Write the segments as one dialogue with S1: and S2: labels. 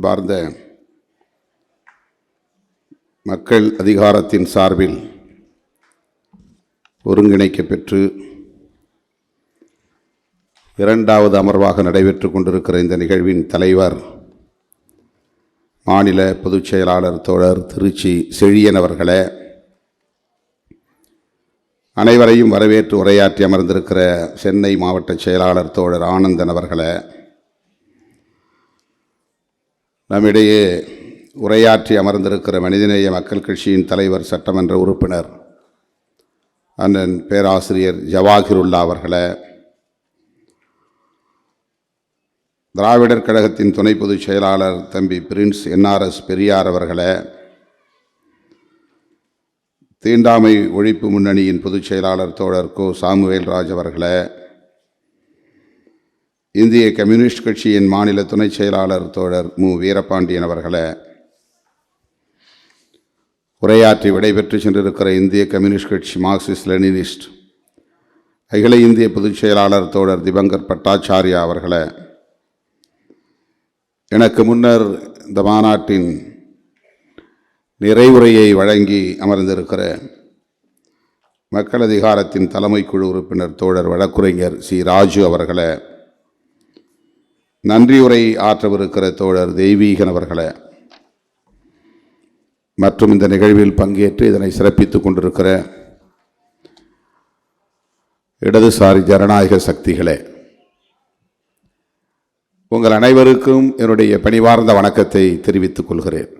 S1: அன்பார்ந்த மக்கள் அதிகாரத்தின் சார்பில் ஒருங்கிணைக்கப் பெற்று இரண்டாவது அமர்வாக நடைபெற்று கொண்டிருக்கிற இந்த நிகழ்வின் தலைவர் மாநில பொதுச் செயலாளர் தோழர் திருச்சி செழியன் அவர்களே, அனைவரையும் வரவேற்று உரையாற்றி அமர்ந்திருக்கிற சென்னை மாவட்ட செயலாளர் தோழர் ஆனந்தன் அவர்களே, நம்மிடையே உரையாற்றி அமர்ந்திருக்கிற மனிதநேய மக்கள் கட்சியின் தலைவர் சட்டமன்ற உறுப்பினர் அண்ணன் பேராசிரியர் ஜவாஹிருல்லா அவர்களே, திராவிடர் கழகத்தின் துணை பொதுச் செயலாளர் தம்பி பிரின்ஸ் NRS பெரியார் அவர்களே, தீண்டாமை ஒழிப்பு முன்னணியின் பொதுச் செயலாளர் தோழர் கோ சாமுவேல் ராஜ் அவர்களே, இந்திய கம்யூனிஸ்ட் கட்சியின் மாநில துணை செயலாளர் தோழர் மு வீரபாண்டியன் அவர்களே, உரையாற்றி விடைபெற்று சென்றிருக்கிற இந்திய கம்யூனிஸ்ட் கட்சி மார்க்சிஸ்ட் லெனினிஸ்ட் அகில இந்திய பொதுச் செயலாளர் தோழர் திபங்கர் பட்டாச்சாரியா அவர்களே, எனக்கு முன்னர் இந்த மாநாட்டின் நிறைவுரையை வழங்கி அமர்ந்திருக்கிற மக்கள் அதிகாரத்தின் தலைமை குழு உறுப்பினர் தோழர் வழக்குரைஞர் சி ராஜு அவர்களே, நன்றியுரை ஆற்றவிருக்கிற தோழர் தெய்வீகன் அவர்களே, மற்றும் இந்த நிகழ்வில் பங்கேற்று இதனை சிறப்பித்துக் கொண்டிருக்கிற இடதுசாரி ஜனநாயக சக்திகளே, உங்கள் அனைவருக்கும் என்னுடைய பணிவார்ந்த வணக்கத்தை தெரிவித்துக் கொள்கிறேன்.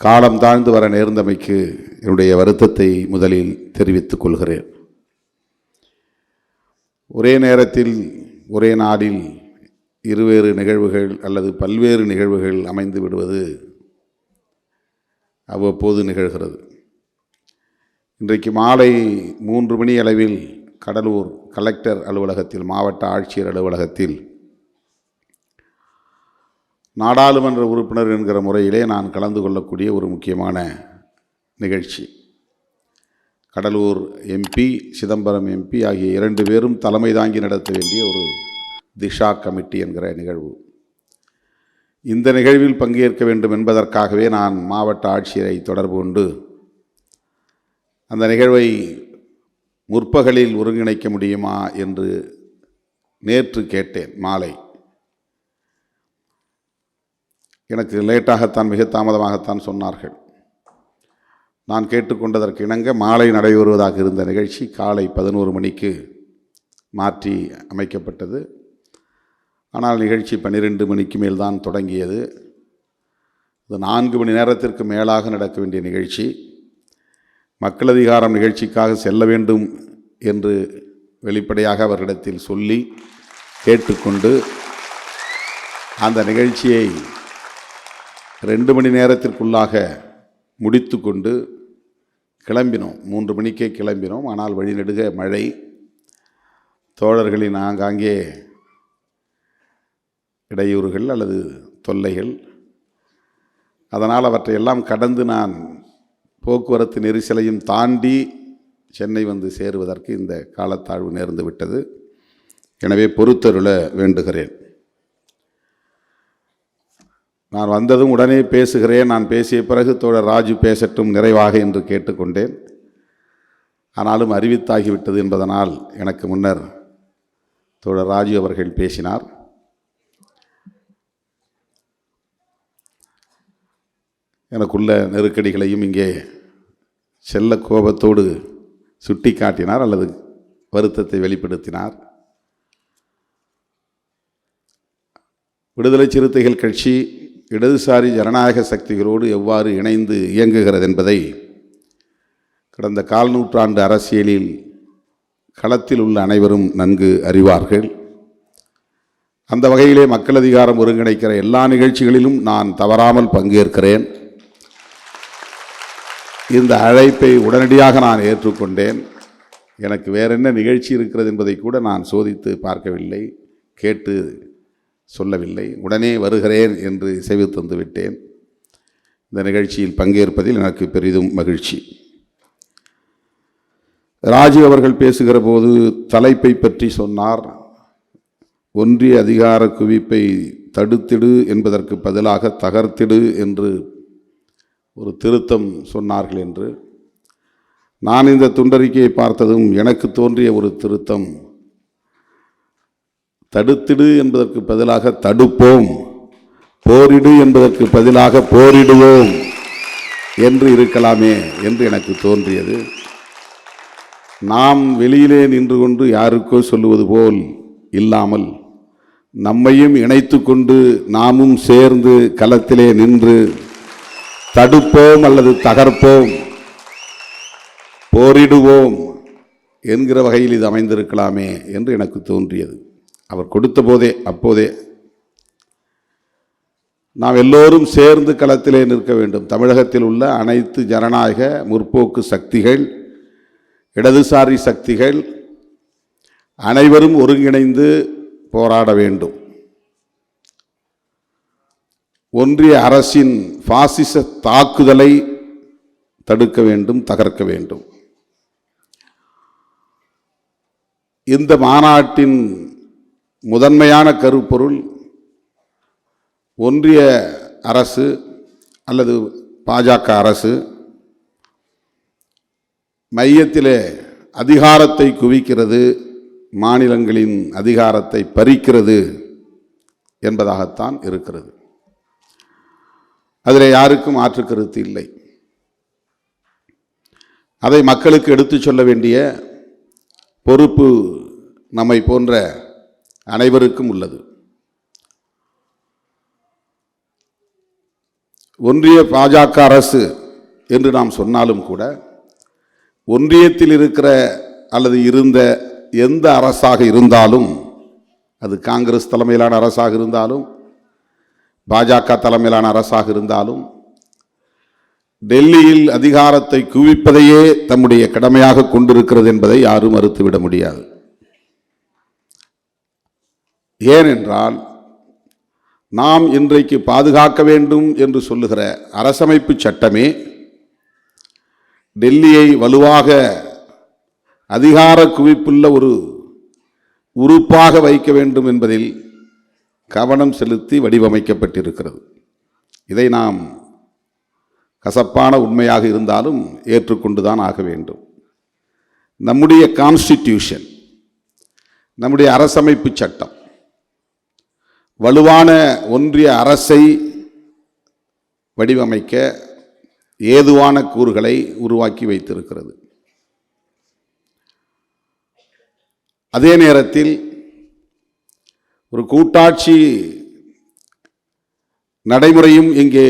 S1: காலம் தாழ்ந்து வர நேர்ந்தமைக்கு என்னுடைய வருத்தத்தை முதலில் தெரிவித்துக் கொள்கிறேன். ஒரே நேரத்தில் ஒரே நாளில் இருவேறு நிகழ்வுகள் அல்லது பல்வேறு நிகழ்வுகள் அமைந்து விடுவது அவ்வப்போது நிகழ்கிறது. இன்றைக்கு மாலை 3 மணி அளவில் கடலூர் கலெக்டர் அலுவலகத்தில், மாவட்ட ஆட்சியர் அலுவலகத்தில் நாடாளுமன்ற உறுப்பினர் என்கிற முறையிலே நான் கலந்து கொள்ளக்கூடிய ஒரு முக்கியமான நிகழ்ச்சி. கடலூர் MP, சிதம்பரம் MP ஆகிய 2 பேரும் தலைமை தாங்கி நடத்த வேண்டிய ஒரு திஷா கமிட்டி என்கிற நிகழ்வு. இந்த நிகழ்வில் பங்கேற்க வேண்டும் என்பதற்காகவே நான் மாவட்ட ஆட்சியரை தொடர்பு கொண்டு அந்த நிகழ்வை முற்பகலில் ஒருங்கிணைக்க முடியுமா என்று நேற்று கேட்டேன். மாலை எனக்கு லேட்டாகத்தான், மிக தாமதமாகத்தான் சொன்னார்கள். நான் கேட்டுக்கொண்டதற்கு இணங்க மாலை நடைபெறுவதாக இருந்த நிகழ்ச்சி காலை 11 மணிக்கு மாற்றி அமைக்கப்பட்டது. ஆனால் நிகழ்ச்சி 12 மணிக்கு மேல் தான் தொடங்கியது. இது 4 மணி நேரத்திற்கு மேலாக நடக்க வேண்டிய நிகழ்ச்சி. மக்கள் அதிகாரம் நிகழ்ச்சிக்காக செல்ல வேண்டும் என்று வெளிப்படையாக அவர்களிடத்தில் சொல்லி கேட்டுக்கொண்டு அந்த நிகழ்ச்சியை 2 மணி நேரத்திற்குள்ளாக முடித்து கொண்டு கிளம்பினோம். 3 மணிக்கே கிளம்பினோம். ஆனால் வழிநெடுக மழை, தோழர்களின் ஆங்காங்கே இடையூறுகள் அல்லது தொல்லைகள், அதனால் அவற்றையெல்லாம் கடந்து நான் போக்குவரத்து நெரிசலையும் தாண்டி சென்னை வந்து சேருவதற்கு இந்த காலத்தாழ்வு நேர்ந்து விட்டது. எனவே பொறுத்தருள வேண்டுகிறேன். நான் வந்ததும் உடனே பேசுகிறேன், நான் பேசிய பிறகு தோழர் ராஜு பேசட்டும் நிறைவாக என்று கேட்டுக்கொண்டேன். ஆனாலும் அறிவித்தாகிவிட்டது என்பதனால் எனக்கு முன்னர் தோழர் ராஜு அவர்கள் பேசினார். எனக்குள்ள நெருக்கடிகளையும் இங்கே செல்ல கோபத்தோடு சுட்டி காட்டினார் அல்லது வருத்தத்தை வெளிப்படுத்தினார். விடுதலை சிறுத்தைகள் கட்சி இடதுசாரி ஜனநாயக சக்திகளோடு எவ்வாறு இணைந்து இயங்குகிறது என்பதை கடந்த 1/4 நூற்றாண்டு அரசியலில் களத்தில் உள்ள அனைவரும் நன்கு அறிவார்கள். அந்த வகையிலே மக்கள் அதிகாரம் ஒருங்கிணைக்கிற எல்லா நிகழ்ச்சிகளிலும் நான் தவறாமல் பங்கேற்கிறேன். இந்த அழைப்பை உடனடியாக நான் ஏற்றுக்கொண்டேன். எனக்கு வேற என்ன நிகழ்ச்சி இருக்கிறது என்பதை கூட நான் சோதித்து பார்க்கவில்லை, கேட்டு சொல்லவில்லை. உடனே வருகிறேன் என்று இசைவு தந்து விட்டேன். இந்த நிகழ்ச்சியில் பங்கேற்பதில் எனக்கு பெரிதும் மகிழ்ச்சி. ராஜு அவர்கள் பேசுகிற போது தலைப்பை பற்றி சொன்னார். ஒன்றிய அதிகார குவிப்பை தடுத்திடு என்பதற்கு பதிலாக தகர்த்திடு என்று ஒரு திருத்தம் சொன்னார்கள் என்று நான் இந்த துண்டறிக்கையை பார்த்ததும் எனக்கு தோன்றிய ஒரு திருத்தம், தடுத்திடு என்பதற்கு பதிலாக தடுப்போம், போரிடு என்பதற்கு பதிலாக போரிடுவோம் என்று இருக்கலாமே என்று எனக்கு தோன்றியது. நாம் வெளியிலே நின்று கொண்டு யாருக்கோ சொல்லுவது போல் இல்லாமல் நம்மையும் இணைத்து கொண்டு நாமும் சேர்ந்து களத்திலே நின்று தடுப்போம் அல்லது தகர்ப்போம், போரிடுவோம் என்கிற வகையில் இது அமைந்திருக்கலாமே என்று எனக்கு தோன்றியது. அவர் கொடுத்த போதே அப்போதே நாம் எல்லோரும் சேர்ந்து களத்திலே நிற்க வேண்டும். தமிழகத்தில் உள்ள அனைத்து ஜனநாயக முற்போக்கு சக்திகள், இடதுசாரி சக்திகள் அனைவரும் ஒருங்கிணைந்து போராட வேண்டும். ஒன்றிய அரசின் பாசிச தாக்குதலை தடுக்க வேண்டும், தகர்க்க வேண்டும். இந்த மாநாட்டின் முதன்மையான கருப்பொருள் ஒன்றிய அரசு அல்லது பாஜக அரசு மையத்திலே அதிகாரத்தை குவிக்கிறது, மாநிலங்களின் அதிகாரத்தை பறிக்கிறது என்பதாகத்தான் இருக்கிறது. அதில் யாருக்கும் மாற்று கருத்து இல்லை. அதை மக்களுக்கு எடுத்துச் சொல்ல வேண்டிய பொறுப்பு நம்மை போன்ற அனைவருக்கும் உள்ளது. ஒன்றிய பாஜக அரசு என்று நாம் சொன்னாலும் கூட ஒன்றியத்தில் இருக்கிற அல்லது இருந்த எந்த அரசாக இருந்தாலும், அது காங்கிரஸ் தலைமையிலான அரசாக இருந்தாலும் பாஜக தலைமையிலான அரசாக இருந்தாலும், டெல்லியில் அதிகாரத்தை குவிப்பதையே தம்முடைய கடமையாக கொண்டிருக்கிறது என்பதை யாரும் மறுத்துவிட முடியாது. ஏனென்றால் நாம் இன்றைக்கு பாதுகாக்க வேண்டும் என்று சொல்லுகிற அரசமைப்பு சட்டமே டெல்லியை வலுவாக அதிகார குவிப்புள்ள ஒரு உறுப்பாக வைக்க வேண்டும் என்பதில் கவனம் செலுத்தி வடிவமைக்கப்பட்டிருக்கிறது. இதை நாம் கசப்பான உண்மையாக இருந்தாலும் ஏற்றுக்கொண்டுதான் ஆக வேண்டும். நம்முடைய கான்ஸ்டிடியூஷன், நம்முடைய அரசமைப்பு சட்டம் வலுவான ஒன்றிய அரசை வடிவமைக்க ஏதுவான கூறுகளை உருவாக்கி வைத்திருக்கிறது. அதே நேரத்தில் ஒரு கூட்டாட்சி நடைமுறையும் இங்கே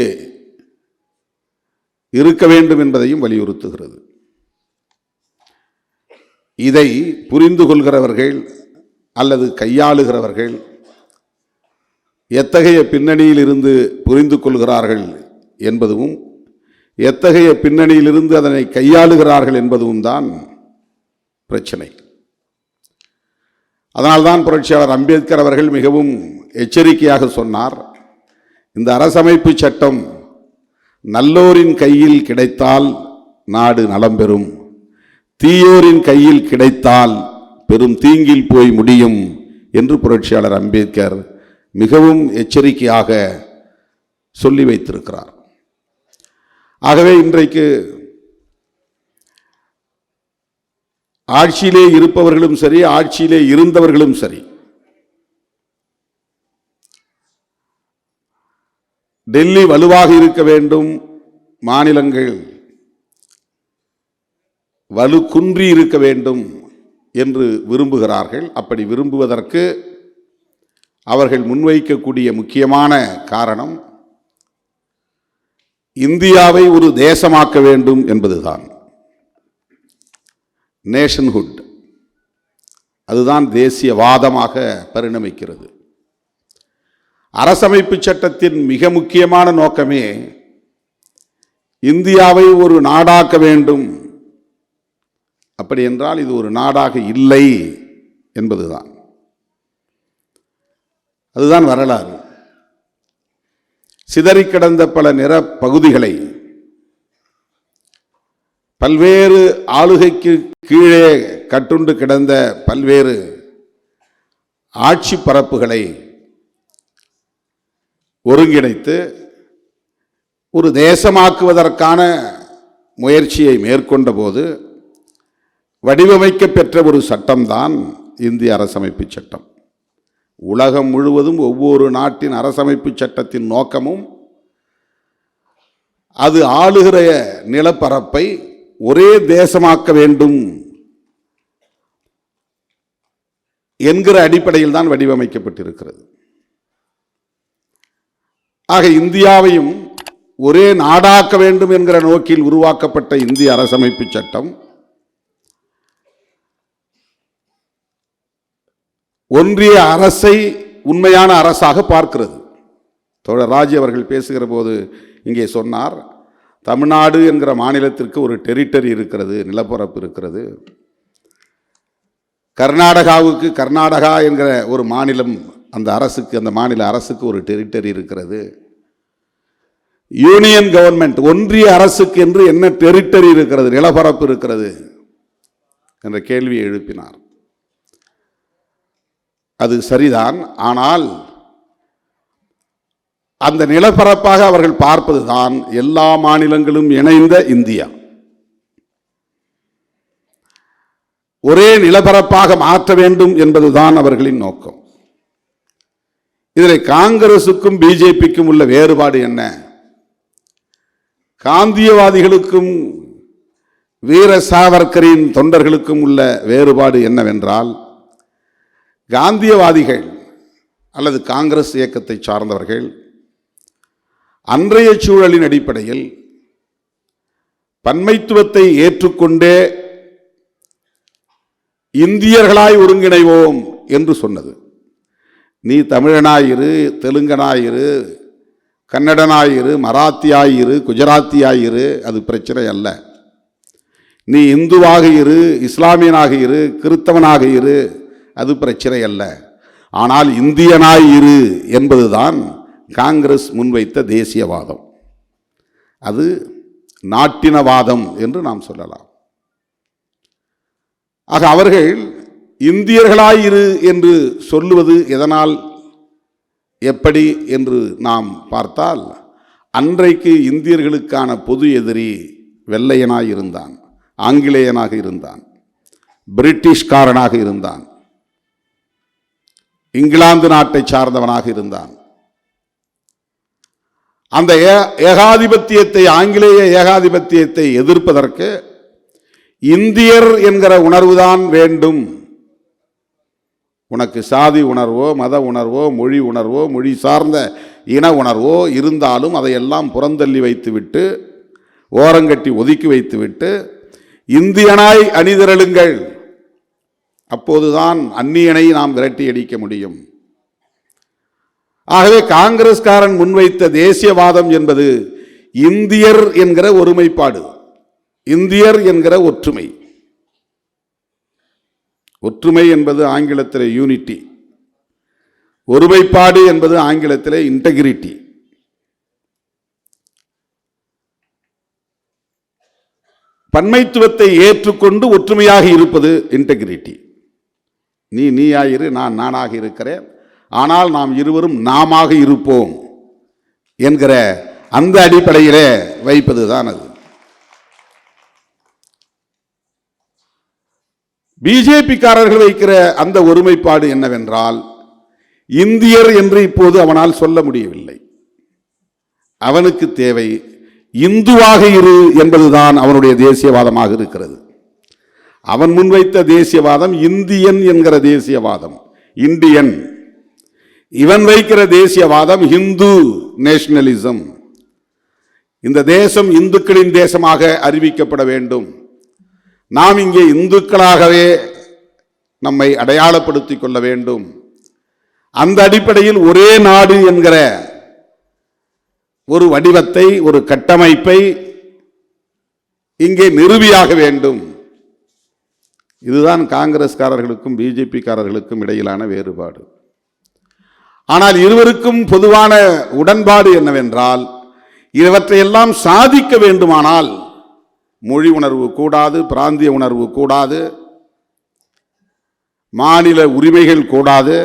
S1: இருக்க வேண்டும் என்பதையும் வலியுறுத்துகிறது. இதை புரிந்து கொள்கிறவர்கள் அல்லது கையாளுகிறவர்கள் எத்தகைய பின்னணியில் இருந்து புரிந்து கொள்கிறார்கள் என்பதும், எத்தகைய பின்னணியிலிருந்து அதனை கையாளுகிறார்கள் என்பதும் தான் பிரச்சனை. அதனால்தான் புரட்சியாளர் அம்பேத்கர் அவர்கள் மிகவும் எச்சரிக்கையாக சொன்னார், இந்த அரசமைப்பு சட்டம் நல்லோரின் கையில் கிடைத்தால் நாடு நலம் பெறும், தீயோரின் கையில் கிடைத்தால் பெரும் தீங்கில் போய் முடியும் என்று புரட்சியாளர் அம்பேத்கர் மிகவும் எச்சரிக்கையாக சொல்லி வைத்திருக்கிறார். ஆகவே இன்றைக்கு ஆட்சியிலே இருப்பவர்களும் சரி, ஆட்சியிலே இருந்தவர்களும் சரி, டெல்லி வலுவாக இருக்க வேண்டும், மாநிலங்கள் வலு குன்றி இருக்க வேண்டும் என்று விரும்புகிறார்கள். அப்படி விரும்புவதற்கு அவர்கள் முன்வைக்கக்கூடிய முக்கியமான காரணம் இந்தியாவை ஒரு தேசமாக்க வேண்டும் என்பதுதான். நேஷன்ஹுட், அதுதான் தேசியவாதமாக பரிணமிக்கிறது. அரசமைப்பு சட்டத்தின் மிக முக்கியமான நோக்கமே இந்தியாவை ஒரு நாடாக்க வேண்டும். அப்படி என்றால் இது ஒரு நாடாக இல்லை என்பதுதான். அதுதான் வரலாறு. சிதறி கிடந்த பல நிற பகுதிகளை, பல்வேறு ஆளுகைக்கு கீழே கட்டுண்டு கிடந்த பல்வேறு ஆட்சி பரப்புகளை ஒருங்கிணைத்து ஒரு தேசமாக்குவதற்கான முயற்சியை மேற்கொண்ட போது வடிவமைக்க பெற்ற ஒரு சட்டம்தான் இந்திய அரசமைப்பு சட்டம். உலகம் முழுவதும் ஒவ்வொரு நாட்டின் அரசமைப்பு சட்டத்தின் நோக்கமும் அது ஆளுகிற நிலப்பரப்பை ஒரே தேசமாக்க வேண்டும் என்கிற அடிப்படையில் தான் வடிவமைக்கப்பட்டிருக்கிறது. ஆக இந்தியாவையும் ஒரே நாடாக்க வேண்டும் என்கிற நோக்கில் உருவாக்கப்பட்ட இந்திய அரசமைப்பு சட்டம் ஒன்றிய அரசை உண்மையான அரசாக பார்க்கிறது. தோழர் ராஜி அவர்கள் பேசுகிற போது இங்கே சொன்னார், தமிழ்நாடு என்கிற மாநிலத்திற்கு ஒரு டெரிட்டரி இருக்கிறது, நிலப்பரப்பு இருக்கிறது. கர்நாடகாவுக்கு கர்நாடகா என்கிற ஒரு மாநிலம், அந்த அரசுக்கு, அந்த மாநில அரசுக்கு ஒரு டெரிட்டரி இருக்கிறது. யூனியன் கவர்மெண்ட், ஒன்றிய அரசுக்கு என்று என்ன டெரிட்டரி இருக்கிறது, நிலப்பரப்பு இருக்கிறது என்ற கேள்வியை எழுப்பினார். அது சரிதான். ஆனால் அந்த நிலப்பரப்பாக அவர்கள் பார்ப்பதுதான் எல்லா மாநிலங்களும் இணைந்த இந்தியா. ஒரே நிலப்பரப்பாக மாற்ற வேண்டும் என்பதுதான் அவர்களின் நோக்கம். இதில் காங்கிரசுக்கும் பிஜேபிக்கும் உள்ள வேறுபாடு என்ன? காந்தியவாதிகளுக்கும் வீர சாவர்கரின் தொண்டர்களுக்கும் உள்ள வேறுபாடு என்னவென்றால், காந்தியவாதிகள் அல்லது காங்கிரஸ் இயக்கத்தை சார்ந்தவர்கள் அன்றைய சூழலின் அடிப்படையில் பன்மைத்துவத்தை ஏற்றுக்கொண்டே இந்தியர்களாய் ஒருங்கிணைவோம் என்று சொன்னது. நீ தமிழனாயிரு, தெலுங்கனாயிரு, கன்னடனாயிரு, மராத்தியாயிரு, குஜராத்தியாயிரு, அது பிரச்சனை அல்ல. நீ இந்துவாக இரு, இஸ்லாமியனாக இரு, கிறிஸ்தவனாக இரு, அது பிரச்சனை அல்ல. ஆனால் இந்தியனாய் இரு என்பதுதான் காங்கிரஸ் முன்வைத்த தேசியவாதம். அது நாட்டினவாதம் என்று நாம் சொல்லலாம். ஆக அவர்கள் இந்தியர்களாயிரு என்று சொல்லுவது எதனால், எப்படி என்று நாம் பார்த்தால், அன்றைக்கு இந்தியர்களுக்கான பொது எதிரி வெள்ளையனாக இருந்தான், ஆங்கிலேயனாக இருந்தான், பிரிட்டிஷ்காரனாக இருந்தான், இங்கிலாந்து நாட்டை சார்ந்தவனாக இருந்தான். அந்த ஏகாதிபத்தியத்தை, ஆங்கிலேய ஏகாதிபத்தியத்தை எதிர்ப்பதற்கு இந்தியர் என்கிற உணர்வுதான் வேண்டும். உனக்கு சாதி உணர்வோ, மத உணர்வோ, மொழி உணர்வோ, மொழி சார்ந்த இன உணர்வோ இருந்தாலும் அதையெல்லாம் புறந்தள்ளி வைத்துவிட்டு, ஓரங்கட்டி ஒதுக்கி வைத்துவிட்டு இந்தியனாய் அணிதிரளுங்கள், அப்போதுதான் அந்நியனை நாம் விரட்டி அடிக்க முடியும். ஆகவே காங்கிரஸ்காரன் முன்வைத்த தேசியவாதம் என்பது இந்தியர் என்கிற ஒருமைப்பாடு, இந்தியர் என்கிற ஒற்றுமை. ஒற்றுமை என்பது ஆங்கிலத்தில் யூனிட்டி, ஒருமைப்பாடு என்பது ஆங்கிலத்தில் இன்டெகிரிட்டி. பன்மைத்துவத்தை ஏற்றுக்கொண்டு ஒற்றுமையாக இருப்பது இன்டெகிரிட்டி. நீ நீயாயிரு, நான் நானாக இருக்கிறேன், ஆனால் நாம் இருவரும் நாமாக இருப்போம் என்கிற அந்த அடிப்படையிலே வைப்பதுதான் அது. பிஜேபிக்காரர்கள் வைக்கிற அந்த ஒருமைப்பாடு என்னவென்றால், இந்தியர் என்று இப்போது அவனால் சொல்ல முடியவில்லை. அவனுக்கு தேவை இந்துவாக இரு என்பதுதான் அவனுடைய தேசியவாதமாக இருக்கிறது. அவன் முன்வைத்த தேசியவாதம் இந்தியன் என்கிற தேசியவாதம், இந்தியன். இவன் வைக்கிற தேசியவாதம் ஹிந்து நேஷனலிசம். இந்த தேசம் இந்துக்களின் தேசமாக அறிவிக்கப்பட வேண்டும், நாம் இங்கே இந்துக்களாகவே நம்மை அடையாளப்படுத்திக் கொள்ள வேண்டும். அந்த அடிப்படையில் ஒரே நாடு என்கிற ஒரு வடிவத்தை, ஒரு கட்டமைப்பை இங்கே நிறுவியாக வேண்டும். இதுதான் காங்கிரஸ்காரர்களுக்கும் பிஜேபிக்காரர்களுக்கும் இடையிலான வேறுபாடு. ஆனால் இருவருக்கும் பொதுவான உடன்பாடு என்னவென்றால், இவற்றையெல்லாம் சாதிக்க வேண்டுமானால் மொழி உணர்வு கூடாது, பிராந்திய உணர்வு கூடாது, மாநில உரிமைகள் கூடாது.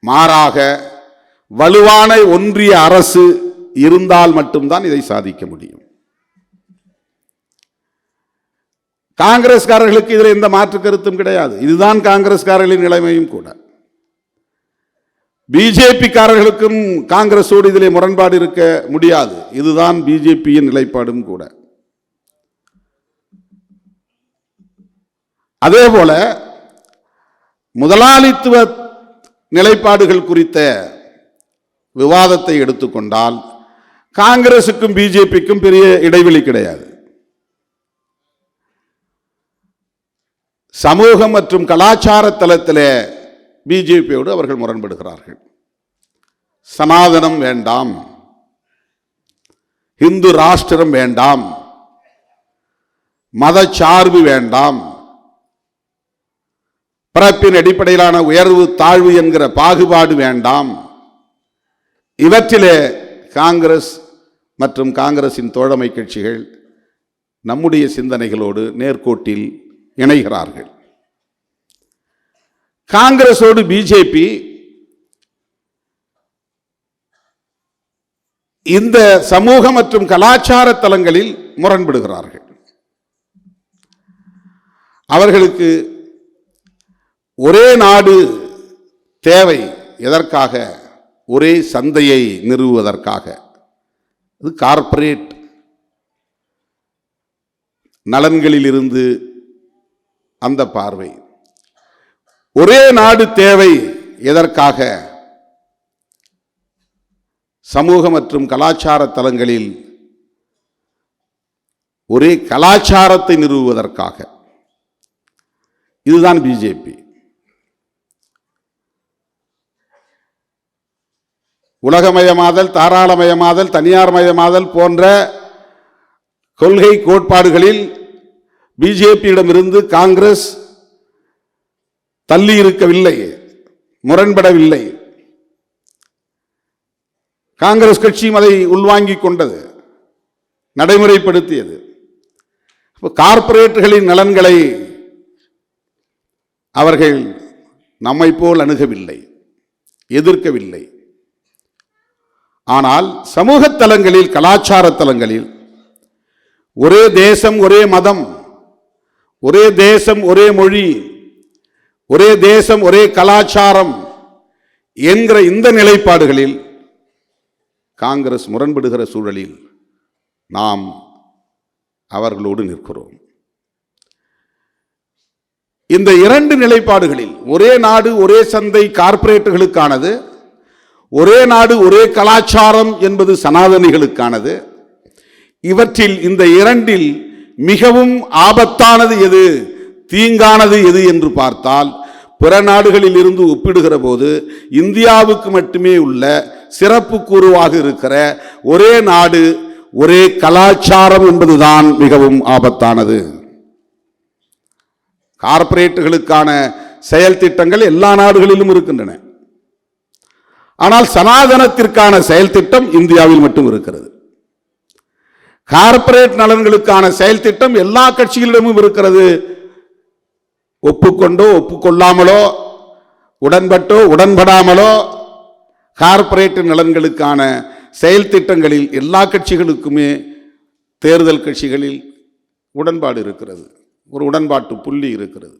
S1: மாறாக வலுவான ஒன்றிய அரசு இருந்தால் மட்டும்தான் இதை சாதிக்க முடியும். காங்கிரஸ்காரர்களுக்கு இதில் எந்த மாற்று கருத்தும் கிடையாது. இதுதான் காங்கிரஸ்காரர்களின் நிலைமையும் கூட. பிஜேபி காரர்களுக்கும் காங்கிரஸோடு இதிலே முரண்பாடு இருக்க முடியாது. இதுதான் பிஜேபியின் நிலைப்பாடும் கூட. அதே போல முதலாளித்துவ நிலைப்பாடுகள் குறித்த விவாதத்தை எடுத்துக்கொண்டால் காங்கிரசுக்கும் பிஜேபிக்கும் பெரிய இடைவெளி கிடையாது. சமூகம் மற்றும் கலாச்சார தளத்திலே பிஜேபியோடு அவர்கள் முரண்படுகிறார்கள். சனாதனம் வேண்டாம், இந்து ராஷ்டிரம் வேண்டாம், மதச்சார்பு வேண்டாம், பிறப்பின் அடிப்படையிலான உயர்வு தாழ்வு என்கிற பாகுபாடு வேண்டாம். இவற்றிலே காங்கிரஸ் மற்றும் காங்கிரசின் தோழமை கட்சிகள் நம்முடைய சிந்தனைகளோடு நேர்கோட்டில் இணைகிறார்கள். காங்கிரஸோடு பிஜேபி இந்த சமூக மற்றும் கலாச்சார தளங்களில் முரண்படுகிறார்கள். அவர்களுக்கு ஒரே நாடு தேவை. எதற்காக? ஒரே சந்தையை நிறுவுவதற்காக. இது கார்ப்பரேட் நலன்களில் இருந்து அந்த பார்வை. ஒரே நாடு தேவை. எதற்காக? சமூக மற்றும் கலாச்சார தளங்களில் ஒரே கலாச்சாரத்தை நிறுவுவதற்காக. இதுதான் பிஜேபி. உலகமயமாதல், தாராளமயமாதல், தனியார் மயமாதல் போன்ற கொள்கை கோட்பாடுகளில் பிஜேபியிடமிருந்து காங்கிரஸ் தள்ளி இருக்கவில்லை, முரண்படவில்லை. காங்கிரஸ் கட்சியும் அதை உள்வாங்கிக் கொண்டது, நடைமுறைப்படுத்தியது. கார்ப்பரேட்டுகளின் நலன்களை அவர்கள் நம்மை போல் அணுகவில்லை, எதிர்க்கவில்லை. ஆனால் சமூக தலங்களில், கலாச்சார தலங்களில் ஒரே தேசம் ஒரே மதம், ஒரே தேசம் ஒரே மொழி, ஒரே தேசம் ஒரே கலாச்சாரம் என்கிற இந்த நிலைப்பாடுகளில் காங்கிரஸ் முரண்படுகிற சூழலில் நாம் அவர்களோடு நிற்கிறோம். இந்த இரண்டு நிலைப்பாடுகளில் ஒரே நாடு ஒரே சந்தை கார்ப்பரேட்டுகளுக்கானது, ஒரே நாடு ஒரே கலாச்சாரம் என்பது சனாதனிகளுக்கானது. இவற்றில் இந்த இரண்டில் மிகவும் ஆபத்தானது எது, தீங்கானது எது என்று பார்த்தால், பிற நாடுகளில் இருந்து ஒப்பிடுகிற போது இந்தியாவுக்கு மட்டுமே உள்ள சிறப்பு கூறுவாக இருக்கிற ஒரே நாடு ஒரே கலாச்சாரம் என்பதுதான் மிகவும் ஆபத்தானது. கார்ப்பரேட்டுகளுக்கான செயல் திட்டங்கள் எல்லா நாடுகளிலும் இருக்கின்றன. ஆனால் சனாதனத்திற்கான செயல் திட்டம் இந்தியாவில் மட்டும் இருக்கிறது. கார்ப்பரேட் நலன்களுக்கான செயல் திட்டம் எல்லா கட்சிகளிடமும் இருக்கிறது. ஒப்புக்கொண்டோ ஒப்புக்கொள்ளாமலோ, உடன்பட்டோ உடன்படாமலோ கார்ப்பரேட் நலன்களுக்கான செயல் திட்டங்களில் எல்லா கட்சிகளுக்குமே தேர்தல் கட்சிகளில் உடன்பாடு இருக்கிறது, ஒரு உடன்பாட்டு புள்ளி இருக்கிறது.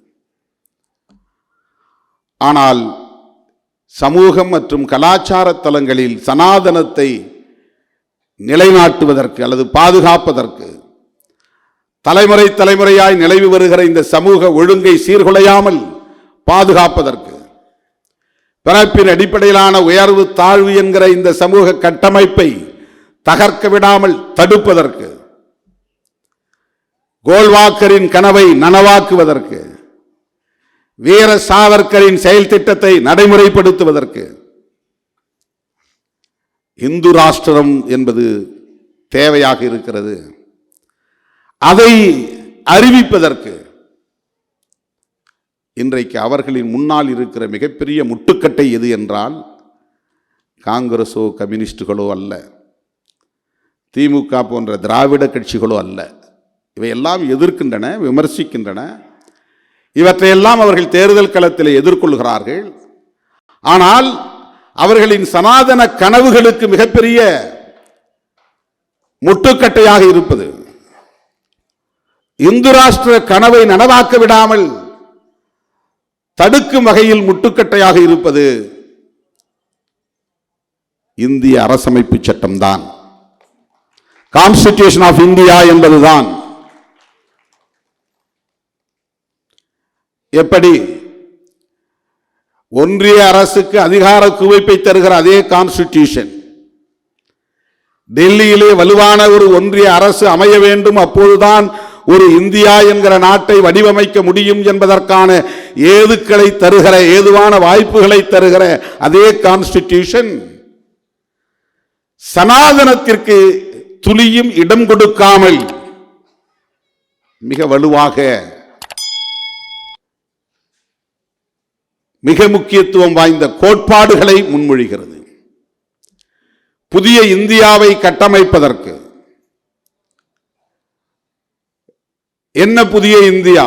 S1: ஆனால் சமூகம் மற்றும் கலாச்சார தலங்களில் சனாதனத்தை நிலைநாட்டுவதற்கு அல்லது பாதுகாப்பதற்கு, தலைமுறை தலைமுறையாய் நிலவி வருகிற இந்த சமூக ஒழுங்கை சீர்குலையாமல் பாதுகாப்பதற்கு, பிறப்பின் அடிப்படையிலான உயர்வு தாழ்வு என்கிற இந்த சமூக கட்டமைப்பை தகர்க்க விடாமல் தடுப்பதற்கு, கோல்வாக்கரின் கனவை நனவாக்குவதற்கு, வீர சாவர்கரின் செயல் திட்டத்தை நடைமுறைப்படுத்துவதற்கு இந்து ராஷ்டிரம் என்பது தேவையாக இருக்கிறது. அதை அறிவிப்பதற்கு இன்றைக்கு அவர்களின் முன்னால் இருக்கிற மிகப்பெரிய முட்டுக்கட்டை எது என்றால், காங்கிரஸோ கம்யூனிஸ்டுகளோ அல்ல, திமுக போன்ற திராவிட கட்சிகளோ அல்ல. இவையெல்லாம் எதிர்க்கின்றன, விமர்சிக்கின்றன. இவற்றையெல்லாம் அவர்கள் தேர்தல் களத்தில் எதிர்கொள்கிறார்கள். ஆனால் அவர்களின் சனாதன கனவுகளுக்கு மிகப்பெரிய முட்டுக்கட்டையாக இருப்பது, இந்து ராஷ்டிர கனவை நனவாக்க விடாமல் தடுக்கும் வகையில் முட்டுக்கட்டையாக இருப்பது இந்திய அரசமைப்பு சட்டம்தான். கான்ஸ்டிடியூஷன் ஆஃப் இந்தியா என்பதுதான். எப்படி ஒன்றிய அரசுக்கு அதிகார குவிப்பை தருகிற அதே கான்ஸ்டிடியூஷன், டெல்லியிலே வலுவான ஒரு ஒன்றிய அரசு அமைய வேண்டும், அப்போதுதான் ஒரு இந்தியா என்கிற நாட்டை வடிவமைக்க முடியும் என்பதற்கான ஏதுக்களை தருகிற, ஏதுவான வாய்ப்புகளை தருகிற அதே கான்ஸ்டிடியூஷன் சனாதனத்திற்கு துளியும் இடம் கொடுக்காமல் மிக வலுவாக, மிக முக்கியத்துவம் வாய்ந்த கோட்பாடுகளை முன்மொழிகிறது. புதிய இந்தியாவை கட்டமைப்பதற்கு என்ன புதிய இந்தியா?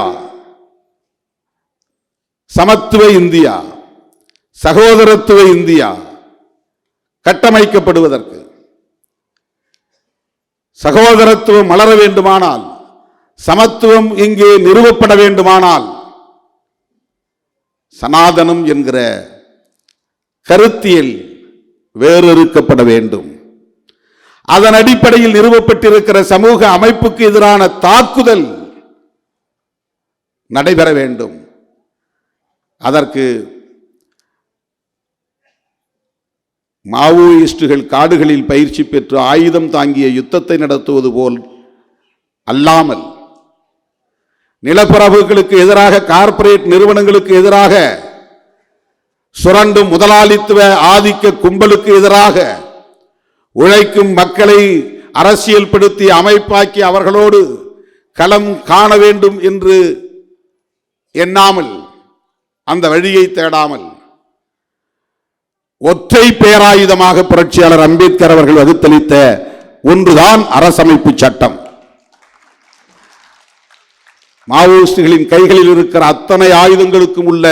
S1: சமத்துவ இந்தியா, சகோதரத்துவ இந்தியா கட்டமைக்கப்படுவதற்கு, சகோதரத்துவம் மலர வேண்டுமானால், சமத்துவம் இங்கே நிறுவப்பட வேண்டுமானால், சனாதனம் என்கிற கருத்தியல் வேறறுக்கப்பட வேண்டும். அதன் அடிப்படையில் நிறுவப்பட்டிருக்கிற சமூக அமைப்புக்கு எதிரான தாக்குதல் நடைபெற வேண்டும். அதற்கு மாவோயிஸ்டுகள் காடுகளில் பயிற்சி பெற்று ஆயுதம் தாங்கிய யுத்தத்தை நடத்துவது போல் அல்லாமல், நிலப்பரப்புகளுக்கு எதிராக, கார்ப்பரேட் நிறுவனங்களுக்கு எதிராக, சுரண்டும் முதலாளித்துவ ஆதிக்க கும்பலுக்கு எதிராக, உழைக்கும் மக்களை அரசியல் படுத்தி அமைப்பாக்கி அவர்களோடு களம் காண வேண்டும் என்று எண்ணாமல், அந்த வழியை தேடாமல், ஒற்றை பேராயுதமாக புரட்சியாளர் அம்பேத்கர் அவர்கள் வகுத்தளித்த ஒன்றுதான் அரசமைப்பு சட்டம். மாவோயிஸ்டுகளின் கைகளில் இருக்கிற அத்தனை ஆயுதங்களுக்கும் உள்ள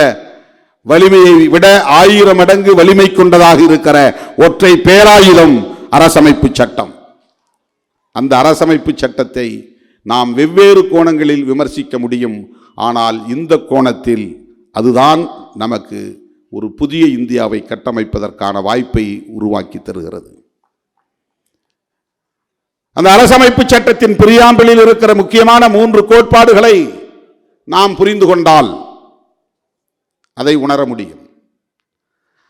S1: வலிமையை விட 1000 மடங்கு வலிமை கொண்டதாக இருக்கிற ஒற்றை பேராயுதம் அரசமைப்பு சட்டம். அந்த அரசமைப்பு சட்டத்தை நாம் வெவ்வேறு கோணங்களில் விமர்சிக்க முடியும். ஆனால் இந்த கோணத்தில் அதுதான் நமக்கு ஒரு புதிய இந்தியாவை கட்டமைப்பதற்கான வாய்ப்பை உருவாக்கி தருகிறது. அந்த அரசமைப்பு சட்டத்தின் பிரியாம்பிளில் இருக்கிற முக்கியமான 3 கோட்பாடுகளை நாம் புரிந்து கொண்டால் அதை உணர முடியும்.